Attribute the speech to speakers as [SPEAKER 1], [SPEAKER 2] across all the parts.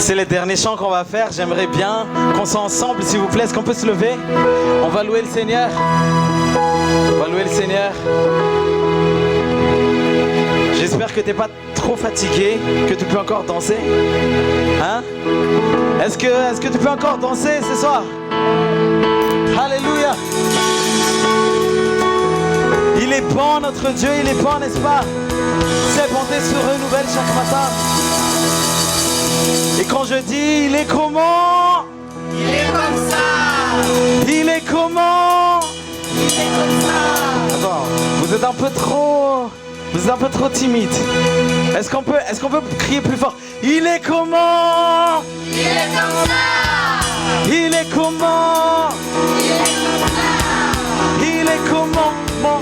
[SPEAKER 1] C'est les derniers chants qu'on va faire. J'aimerais bien qu'on soit ensemble, s'il vous plaît. Est-ce qu'on peut se lever? On va louer le Seigneur. On va louer le Seigneur. J'espère que tu n'es pas trop fatigué, que tu peux encore danser. Hein? Est-ce que tu peux encore danser ce soir? Alléluia. Il est bon, notre Dieu, il est bon, n'est-ce pas? Ses bontés se renouvellent chaque matin. Et quand je dis, il est comment?
[SPEAKER 2] Il est comme ça.
[SPEAKER 1] Il est comment?
[SPEAKER 2] Il est comme ça.
[SPEAKER 1] Attends, vous êtes un peu trop timide. Est-ce qu'on peut crier plus fort? Il est comment?
[SPEAKER 2] Il est comme ça.
[SPEAKER 1] Il est comment?
[SPEAKER 2] Il est comme ça.
[SPEAKER 1] Il est comment? Bon.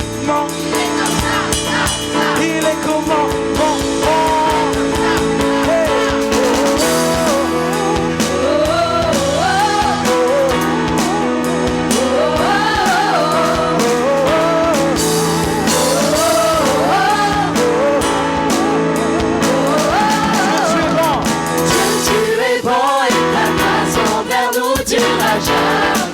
[SPEAKER 1] Il est comment? Bon. Hey.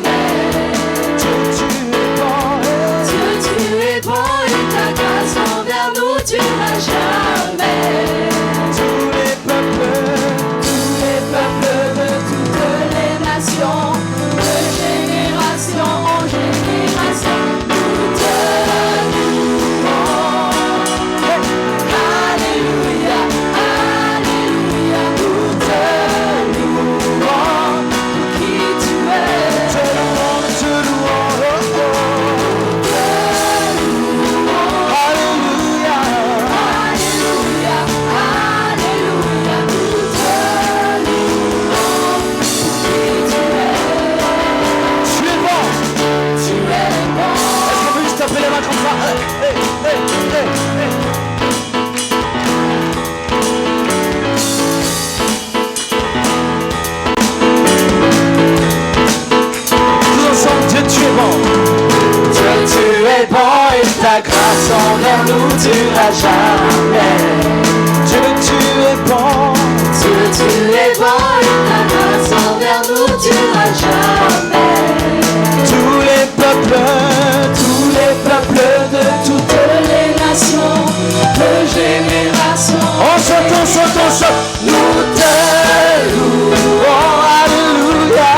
[SPEAKER 3] Ta grâce envers nous durera jamais.
[SPEAKER 1] Dieu, tu es bon.
[SPEAKER 3] Dieu, tu es bon et ta grâce envers nous durera jamais.
[SPEAKER 1] Tous les peuples de toutes
[SPEAKER 3] les nations, de générations,
[SPEAKER 1] on chante,
[SPEAKER 3] nous te louons.
[SPEAKER 1] Alléluia.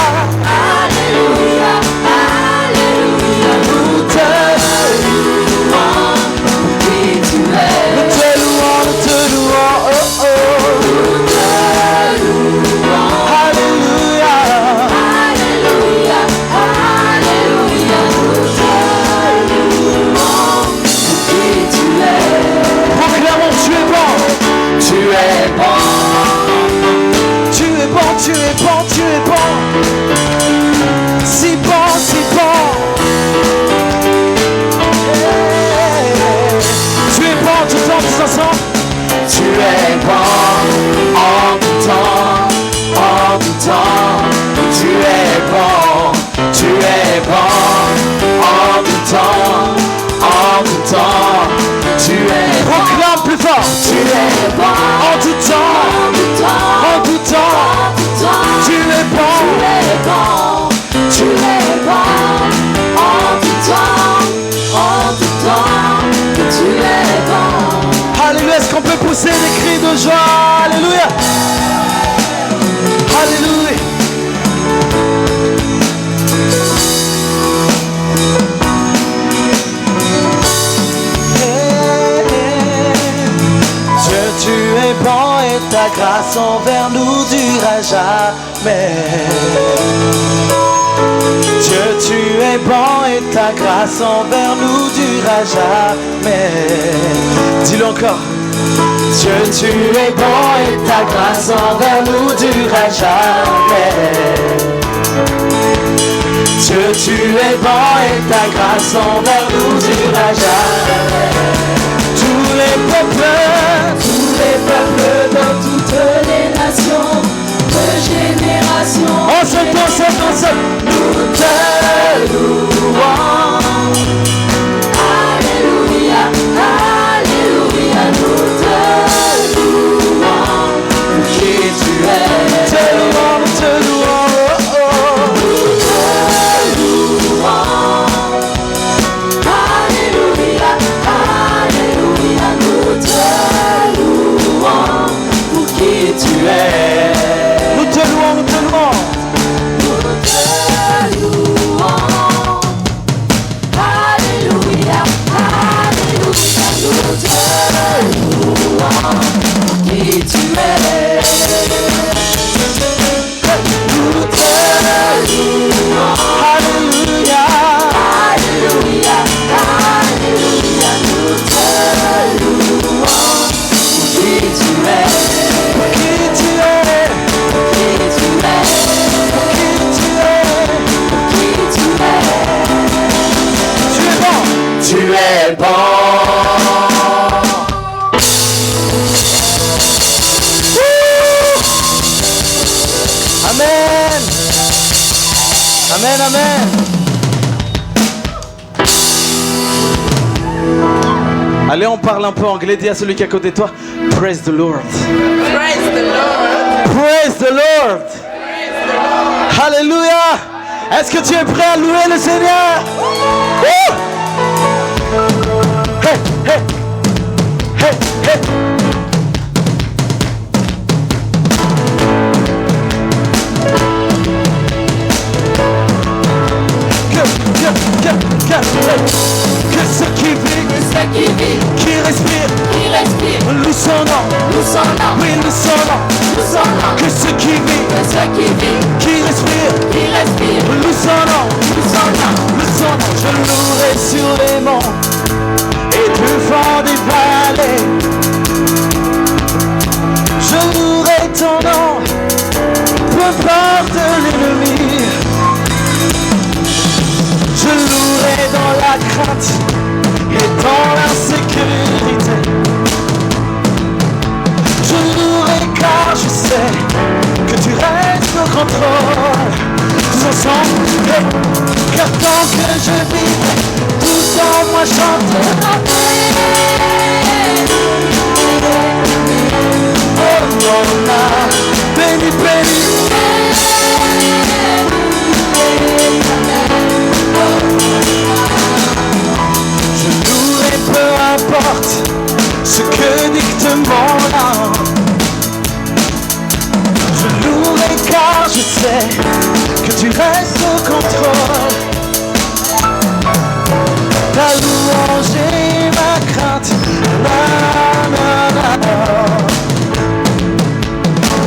[SPEAKER 3] Alléluia, Alléluia, nous te louons. Qui tu es,
[SPEAKER 1] Nous te louons, oh.
[SPEAKER 3] nous te louons.
[SPEAKER 1] Alléluia.
[SPEAKER 3] Alléluia, Alléluia, nous te louons. Qui tu es,
[SPEAKER 1] Proclamons, tu es bon.
[SPEAKER 3] tu es bon.
[SPEAKER 1] Tu es bon, tu es bon, tu es bon. Si bon, si bon. Tu es bon tout le temps, tous ensemble.
[SPEAKER 3] Tu es bon en tout temps, en tout temps. Tu es bon en tout temps, en tout temps. Tu es bon,
[SPEAKER 1] Proclame plus fort.
[SPEAKER 3] tu es bon
[SPEAKER 1] En tout temps,
[SPEAKER 3] en tout temps,
[SPEAKER 1] en tout temps.
[SPEAKER 3] en tout temps.
[SPEAKER 1] Tu es bon.
[SPEAKER 3] Tu es bon en tout temps, en tout temps. Tu es bon.
[SPEAKER 1] Alléluia. Est-ce qu'on peut pousser des cris de joie? Alléluia. Alléluia. Dieu, tu es bon et ta grâce envers nous durera jamais. Dieu, tu es bon et ta grâce envers nous durera jamais. Dis-le encore. Dieu, tu es bon et ta grâce envers nous durera jamais. Dieu, tu es bon et ta grâce envers nous durera jamais. Tous les peuples
[SPEAKER 3] De toutes les nations, de générations,
[SPEAKER 1] on se
[SPEAKER 3] nous te louons. Alléluia, Alléluia, nous te louons. Qui tu es, nous te louons pour qui tu es.
[SPEAKER 1] Nous te louons, nous te louons.
[SPEAKER 3] Nous te louons. Alléluia, alléluia, nous te louons pour qui tu es. Nous te louons.
[SPEAKER 1] Alléluia.
[SPEAKER 3] Alléluia, alléluia, nous te louons pour qui tu es.
[SPEAKER 1] Pour qui tu es.
[SPEAKER 3] Pour qui tu es.
[SPEAKER 1] Pour qui tu es.
[SPEAKER 3] Pour qui tu es.
[SPEAKER 1] Tu es bon.
[SPEAKER 3] Tu es bon.
[SPEAKER 1] Amen. Amen, amen. Allez, on parle un peu anglais. Dis à celui qui est à côté de toi, praise the Lord.
[SPEAKER 2] Praise the Lord.
[SPEAKER 1] Praise the Lord. Alléluia. Est-ce que tu es prêt à louer le Seigneur? Woo! Hey, hey. Hey, hey. Que ceux qui vivent,
[SPEAKER 3] Ceux qui vivent,
[SPEAKER 1] qui respirent, loue son nom.
[SPEAKER 3] nous son nom,
[SPEAKER 1] Oui, loue son nom.
[SPEAKER 3] nous son nom.
[SPEAKER 1] Que ceux qui vivent,
[SPEAKER 3] Que ceux qui vivent,
[SPEAKER 1] qui respirent, loue son nom.
[SPEAKER 3] nous son nom.
[SPEAKER 1] Loue son nom. Je louerai sur les monts et du fond des vallées. Je louerai ton nom, peu importe l'ennemi. Je louerai dans la crainte et dans l'insécurité. Je louerai car je sais que tu restes au contrôle. Tous ensemble, hey, car tant que je vivrai, tout en moi chantera. Oh non, non, béni, béni. Je louerai peu importe ce que dicte mon âme. Je louerai car je sais que tu restes au contrôle. Ta louange est ma crainte. Na, na, na, na.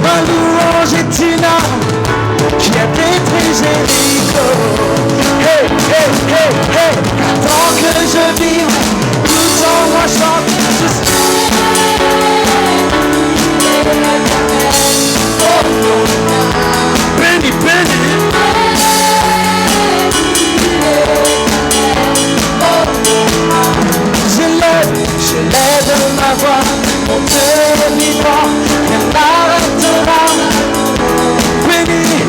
[SPEAKER 1] Ma louange est une arme qui a détruit Jéricho. Hey, hey, hey, hey. Tant que je vivrai, tout en moi chante. Béni, béni. Je lève ma voix, mon Dieu vivant, rien n'arrêtera. Béni.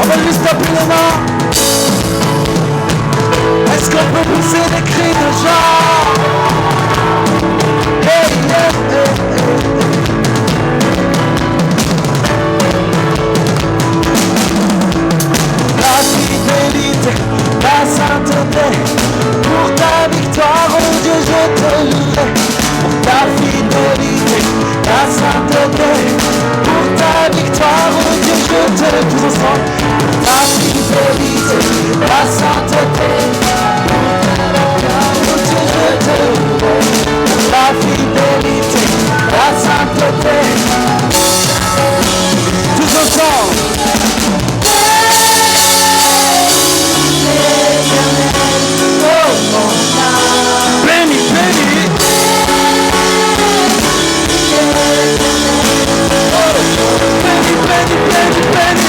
[SPEAKER 1] On va juste taper les mains. Est-ce qu'on peut pousser des cris de joie? Hey, hey, hey, hey. La fidélité, la sainteté, pour ta victoire, oh Dieu, je te louerai. Pour ta fidélité, la sainteté, pour ta victoire, oh Dieu, je te tous ensemble. Pour ta fidélité, la sainteté, pour ta victoire, oh Dieu, je te louerai. Pour ta fidélité, la sainteté, tous ensemble. Béni, béni. Béni, béni, béni, béni.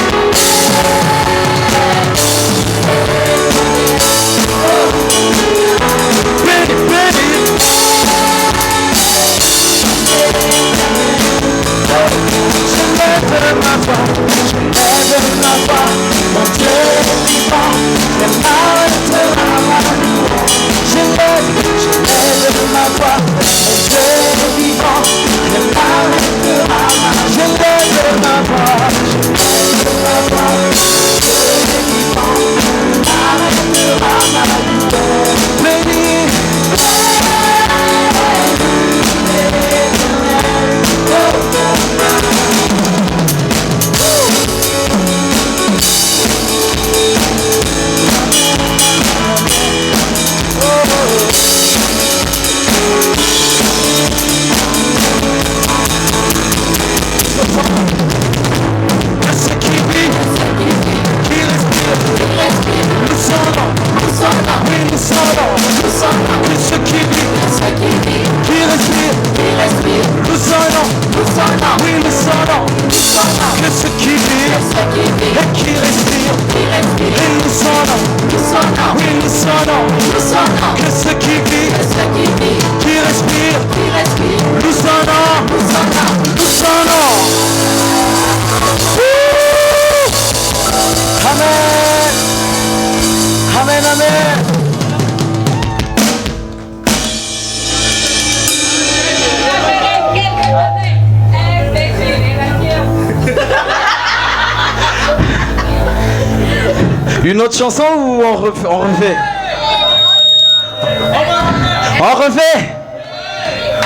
[SPEAKER 1] ce qui vit, qui respire, nous sonnons, oui nous sonnons, que ce qui vit et qui respire, et nous sonnons, oui nous sonnons, que ce qui vit, qui respire, nous sonnons, Amen, amen, amen. Une autre chanson ou on refait? On refait?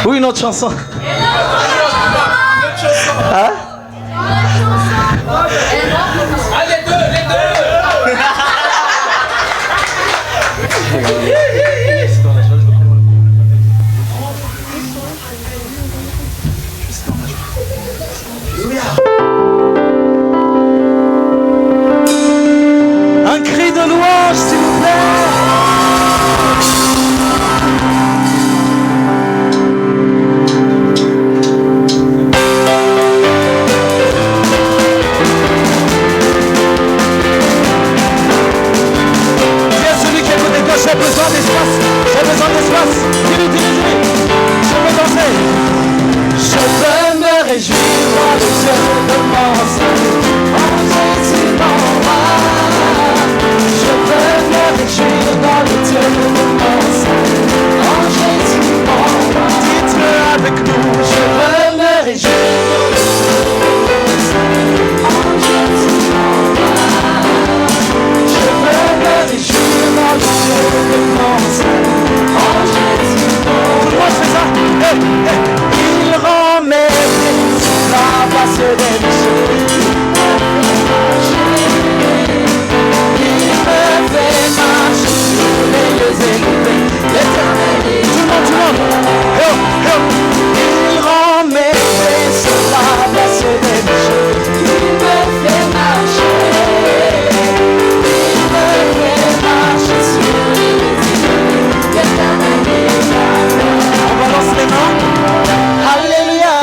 [SPEAKER 1] Ou une autre chanson? Hein?
[SPEAKER 2] Les deux.
[SPEAKER 1] Un cri de louange, s'il vous plaît. J'ai besoin d'espace, dis-lui, je veux danser. Je veux me réjouir dans le Dieu de mon salut, en Jésus mon roi. Je veux me réjouir dans le Dieu de mon salut, en Jésus mon roi. Dites-le avec nous, je veux me réjouir dans le Dieu de mon salut, en Jésus mon roi. Je veux me réjouir dans le Dieu de mon salut, en Jésus mon roi. Tout le monde fait ça. Il rend mes pieds sur la place des péchés. Il me fait marcher sur les lieux élevés. L'éternel. Tout le monde. Il rend mes pieds sur la place des péchés. Il me fait marcher. Il me fait marcher sur les lieux élevés. L'éternel. On balance les mains. Alléluia.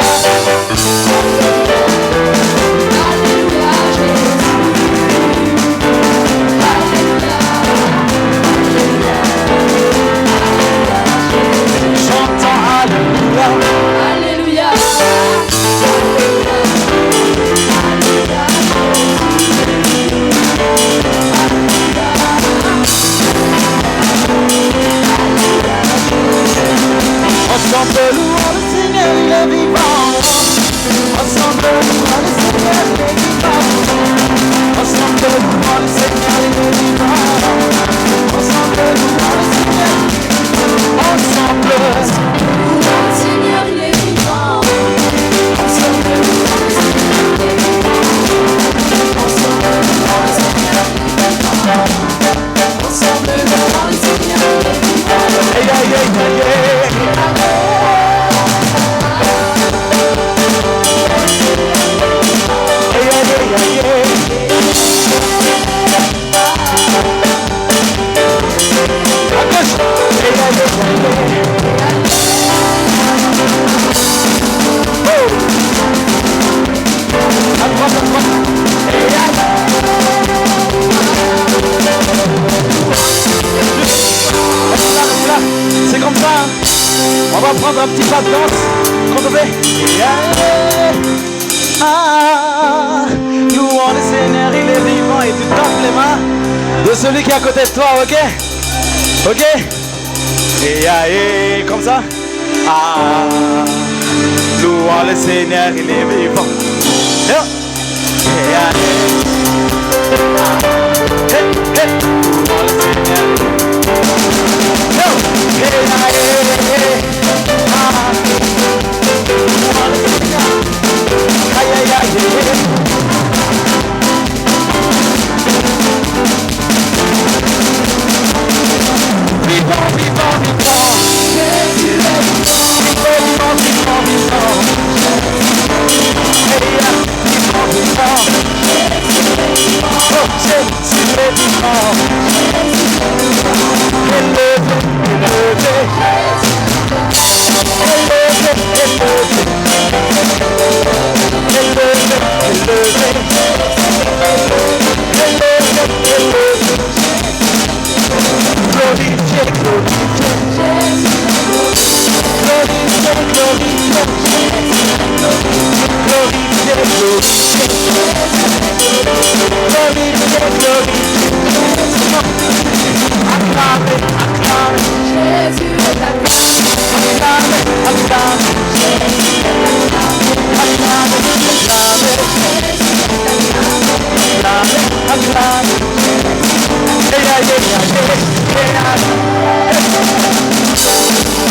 [SPEAKER 1] Alléluia, Jésus. Alléluia. Chantons Alléluia. Alléluia. Ensemble louons le Seigneur, il est vivant. Ensemble louons le Seigneur, il est vivant. Ensemble louons le Seigneur, il est vivant. Ensemble louons le Seigneur. Ensemble louons le Seigneur, il est vivant. Ensemble louons le Seigneur, il est vivant. Ensemble louons le Seigneur, il est vivant. Ensemble louons le Seigneur, il est vivant. Hey, hey, hey, hey, hey. C'est comme ça, hein. On va prendre un petit pas de danse. Quand on fait louons le Seigneur, il est vivant. Et tu tapes les mains de celui qui est à côté de toi, ok? Ok? Et comme ça. Louons le Seigneur, il est vivant. Louons le Seigneur.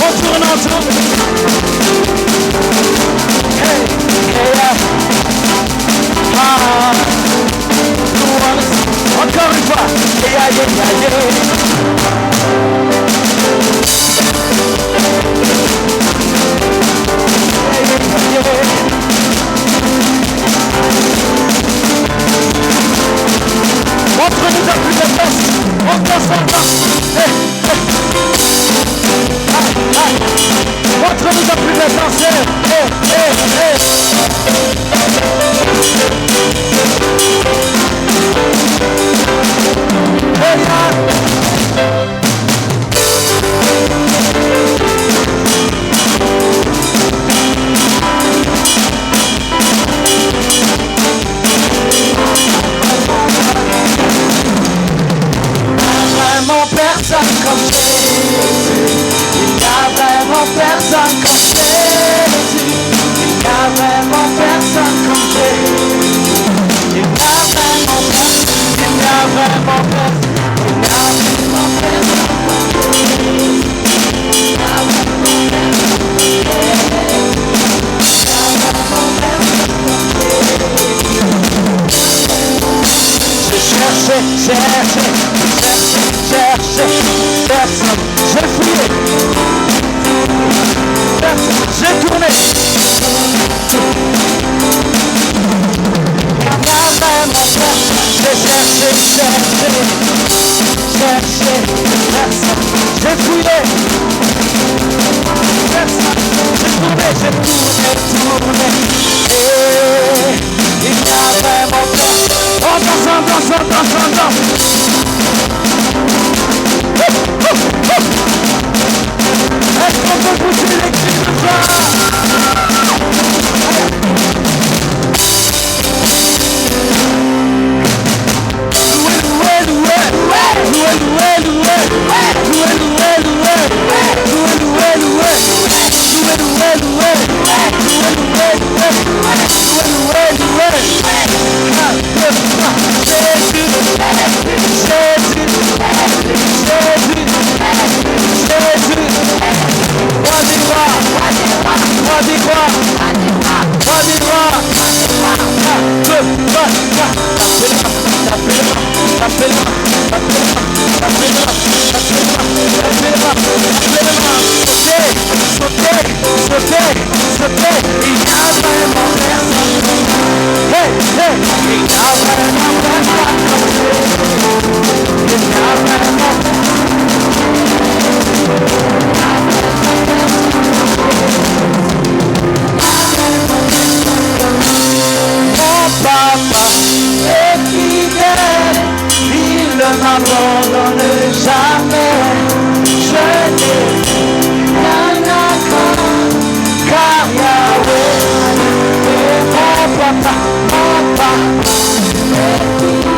[SPEAKER 1] On tourne. Hey, hey, ah. Encore une fois. Yeah, yeah, yeah, Montre-nous ta plus belle danse. On danse. Hey, hey. Montre-nous ta plus belle danse. Hey, hey, hey. Vraiment personne comme Jésus. Il n'y a vraiment personne comme Jésus. Il n'y a vraiment personne comme Jésus. Il n'y a vraiment personne. Il n'y a vraiment personne. Il n'y a vraiment personne comme Jésus. Il n'y a vraiment personne. Je cherchais personne, j'ai fouillé, personne, j'ai tourné. Il n'y a vraiment personne, j'ai cherché, personne, j'ai fouillé, personne, j'ai tourné, et il n'y a vraiment personne. On danse. Est-ce qu'on peut pousser les cris de joie? N'abandonne jamais, je n'ai rien à craindre, car Yahweh est mon papa, est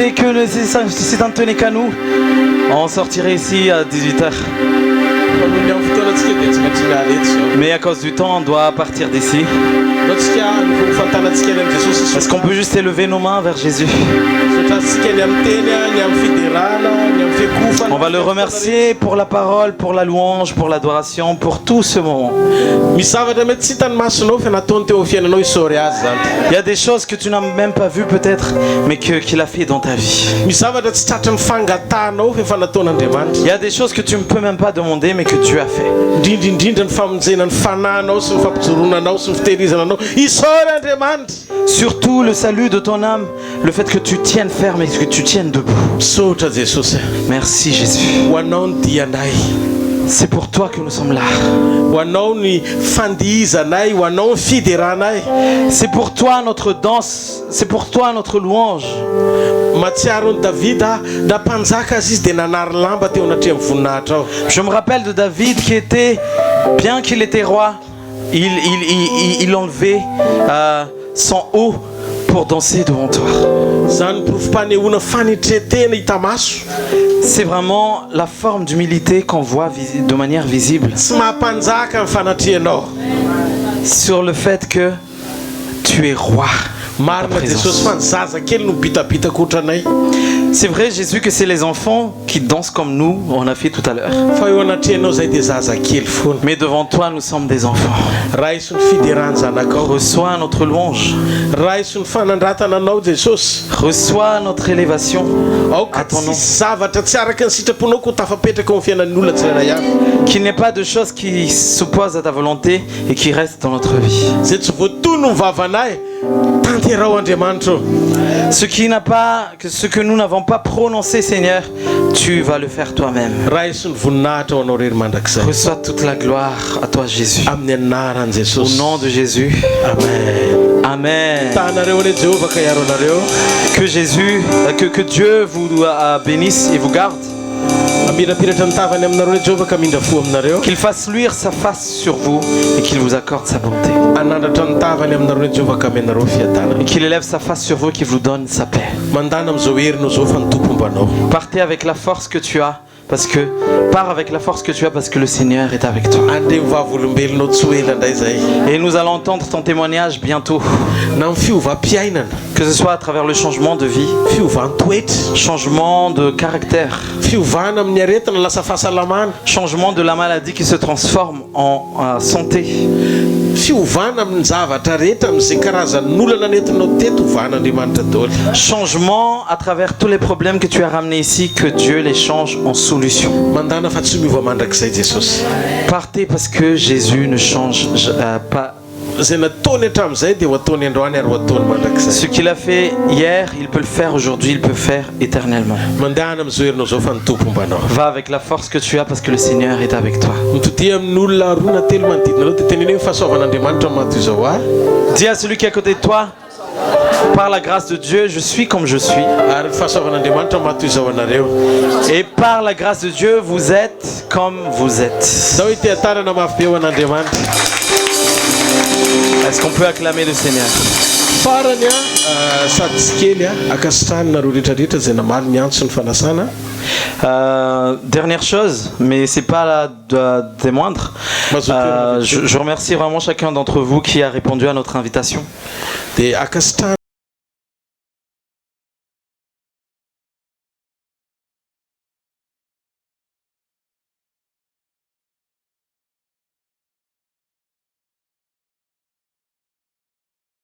[SPEAKER 1] c'était que si ça ne tenait qu'à nous, on sortirait ici à 18h. Mais à cause du temps, on doit partir d'ici. Est-ce qu'on peut juste élever nos mains vers Jésus? On va le remercier pour la parole, pour la louange, pour l'adoration, pour tout ce moment. Il y a des choses que tu n'as même pas vues peut-être, mais qu'il a fait dans ta vie. Il y a des choses que tu ne peux même pas demander, mais que tu as fait. Surtout le salut de ton âme, le fait que tu tiennes ferme et que tu tiennes debout. Merci Jésus. C'est pour toi que nous sommes là. C'est pour toi notre danse, c'est pour toi notre louange. Je me rappelle de David qui était, bien qu'il était roi, il enlevait son haut pour danser devant toi. C'est vraiment la forme d'humilité qu'on voit de manière visible sur le fait que tu es roi. C'est vrai Jésus que c'est les enfants qui dansent comme nous, on a fait tout à l'heure. Mais devant toi nous sommes des enfants. Reçois notre louange. Reçois notre élévation à ton nom. Qu'il n'y ait pas de choses qui s'opposent à ta volonté et qui restent dans notre vie. Ce que nous n'avons pas prononcé, Seigneur, tu vas le faire toi-même. Reçois toute la gloire à toi, Jésus. Au nom de Jésus. Amen. Que Jésus, que Dieu vous bénisse et vous garde. Qu'il fasse luire sa face sur vous et qu'il vous accorde sa bonté. Et qu'il élève sa face sur vous et qu'il vous donne sa paix. Partez avec la force que tu as. Pars avec la force que tu as parce que le Seigneur est avec toi. Et nous allons entendre ton témoignage bientôt. Que ce soit à travers le changement de vie, changement de caractère, changement de la maladie qui se transforme en santé. Changement à travers tous les problèmes que tu as ramenés ici, que Dieu les change en solution. Partez parce que Jésus ne change pas. Ce qu'il a fait hier, il peut le faire aujourd'hui, il peut le faire éternellement. Va avec la force que tu as parce que le Seigneur est avec toi. Dis à celui qui est à côté de toi, par la grâce de Dieu, je suis comme je suis. Et par la grâce de Dieu, vous êtes comme vous êtes. Est-ce qu'on peut acclamer le Seigneur? Dernière chose, mais c'est pas des moindres. Je remercie vraiment chacun d'entre vous qui a répondu à notre invitation.